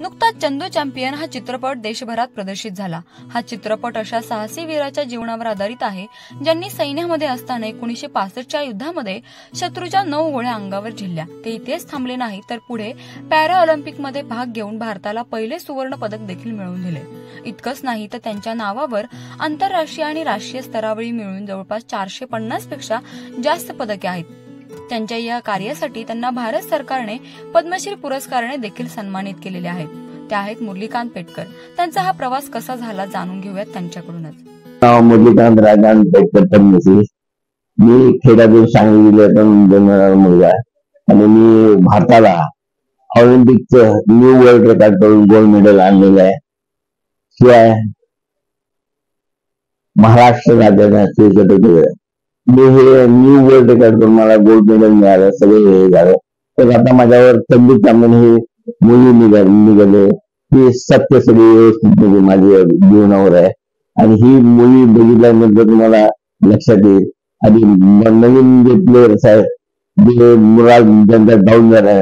नुकताच चंदू चॅम्पियन हा चित्रपट देशभरात प्रदर्शित झाला। हा चित्रपट अशा साहसी वीराच्या जीवनावर आधारित आहे ज्यांनी सैन्यामध्ये असताना 1965च्या युद्धामध्ये शत्रूच्या 9 गोळ्या अंगावर झेलल्या। ते इथेच थांबले नाही तर पुढे पॅरा ऑलिम्पिक मध्ये भाग घेऊन भारताला पहिले सुवर्ण पदक देखील मिळवून दिले। इतकंच नाही तर त्यांच्या नावावर आंतरराष्ट्रीय आणि राष्ट्रीय स्तरावरील मिळून जवळपास 450 पेक्षा जास्त पदके आहेत। त्यांच्या या कार्यासाठी त्यांना भारत सरकारने पद्मश्री पुरस्काराने देखील सन्मानित केलेले आहेत। ते आहेत मुरलीकांत पेटकर। त्यांचा हा प्रवास कसा झाला जाणून घेऊयात त्यांच्याकडूनच। मुरलीकांत राजांत पेटकर पद्मश्री। मी खेड्यातून सांगली जिल्ह्यातून जन्मलेला मुलगा आणि मी भारताला ऑलिम्पिकचं न्यू वर्ल्ड रेकॉर्ड करून गोल्ड मेडल आणलेलं आहे। शिवाय महाराष्ट्र राज्याने मी हे न्यू वर्ल्ड रेकॉर्ड करून मला गोल्ड मेडल मिळालं, सगळे हे झालं। तर आता माझ्यावर चंदू चॅम्पियन ही मुली निघाले ही सत्य सगळी व्यवस्थित माझ्या जीवनावर आहे आणि ही मुली बघितल्यानंतर तुम्हाला लक्षात येईल। आणि नवीन जे प्लेयर्स आहेत जे मुला ज्यांचा डाऊन झाला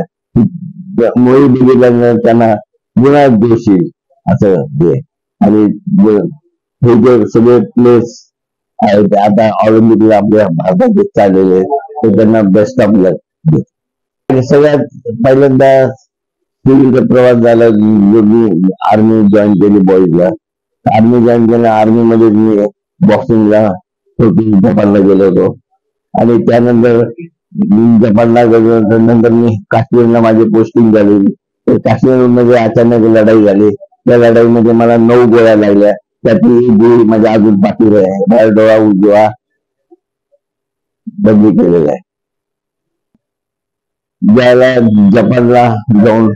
मुली बघितल्यानंतर त्यांना पुन्हा जोश येईल असं हे। आणि हे जे सगळे प्लेयर्स आहेत आता ऑलिम्पिकला आपल्या भारतात चाललेले तर त्यांना बेस्ट ऑफ लक। सगळ्यात पहिल्यांदा सिव्हिलचा प्रवास झाला, मी आर्मी जॉईन केली बॉईजला। आर्मी जॉईन केलं, आर्मी मध्ये मी बॉक्सिंगला जपानला गेलो होतो आणि त्यानंतर जपानला गेल्यानंतर नंतर मी काश्मीरला माझी पोस्टिंग झाली। तर काश्मीरमध्ये अचानक लढाई झाली, त्या लढाईमध्ये मला 9 गोळ्या लागल्या, त्यातली एक गोळी माझ्या अजून पाठीवर आहे, डोळा उजवा बदली केलेला आहे। ज्याला जपानला जाऊन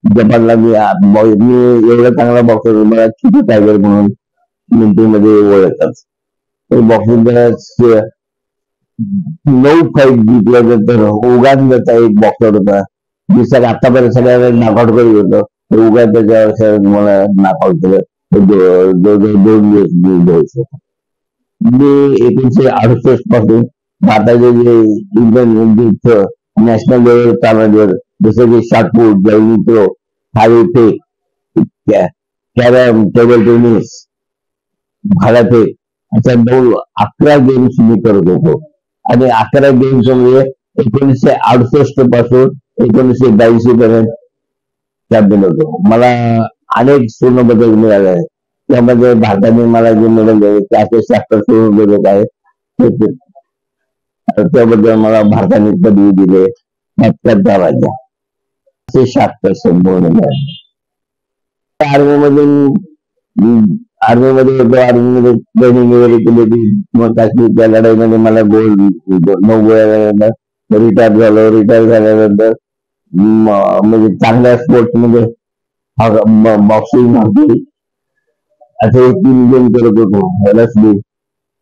जपानला मी एवढा चांगला बॉक्सर, मला चिटी टायगर म्हणून मिलिटरीमध्ये ओळखतात। तर बॉक्सिंग 9 फाईट जिंकल्यानंतर उगांचा एक बॉक्सर होता जी आतापर्यंत सगळ्याला नॉकआउट करीत होतं, तर उगा त्याच्या मला नॉकआउट केलं। 2 दिवस मी 1968 पासून भारताचे जे इंडियन नॅशनल लेवल चालवण्यावर जसं की शॉटपुट, जॅव्हलिन थ्रो, थाळीफेक, कॅरम, टेबल टेनिस, भालाफेक अशा 11 गेम्स मी करत होतो। आणि 11 गेम्स मध्ये 1968 पासून 1982 पर्यंत चॅम्पियन होतो। मला अनेक सुवर्ण पदक मिळाले आहेत, त्यामध्ये भारताने मला जे मेडल दिले 476 सुवर्ण पदक आहे, त्याबद्दल मला भारताने पदवी दिले 77 राज्य 76 संपूर्ण। आर्मीमध्ये ट्रेनिंग वगैरे केली होती। मग काश्मीरच्या लढाईमध्ये मला गोल्ड 9 गोळ्या रिटायर झालो। रिटायर झाल्यानंतर म्हणजे चांगल्या स्पोर्ट्स मध्ये बॉक्सिंग, हॉकी असे 3 गेम करत होतो।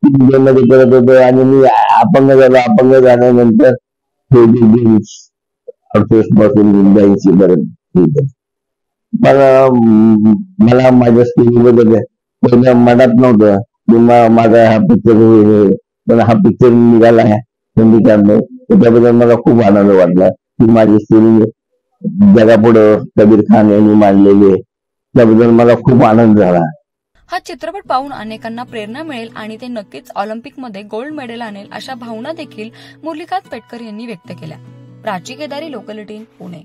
3 गेम मध्ये करत होतो आणि मी अपंग झालो। अपंग झाल्यानंतर हे गेम्स 68 पासून 82 पर्यंत मला माझ्या स्किलबद्दल पहिल्या मनात नव्हतं की माझा हा पिक्चर, पण हा पिक्चर निघाला आहे हिंदीमध्ये, त्याच्याबद्दल मला खूप आनंद वाटला की माझी स्किल जगापुढे कबीर खान यांनी मांडलेली आहे, त्याबद्दल मला खूप आनंद झाला। हा चित्रपट पाहून अनेकांना प्रेरणा मिळेल आणि ते नक्कीच ऑलिम्पिकमध्ये गोल्ड मेडल आणेल अशा भावना देखील मुरलीकांत पेटकर यांनी व्यक्त केल्या। प्राची केदारी, लोकल 18, पुणे।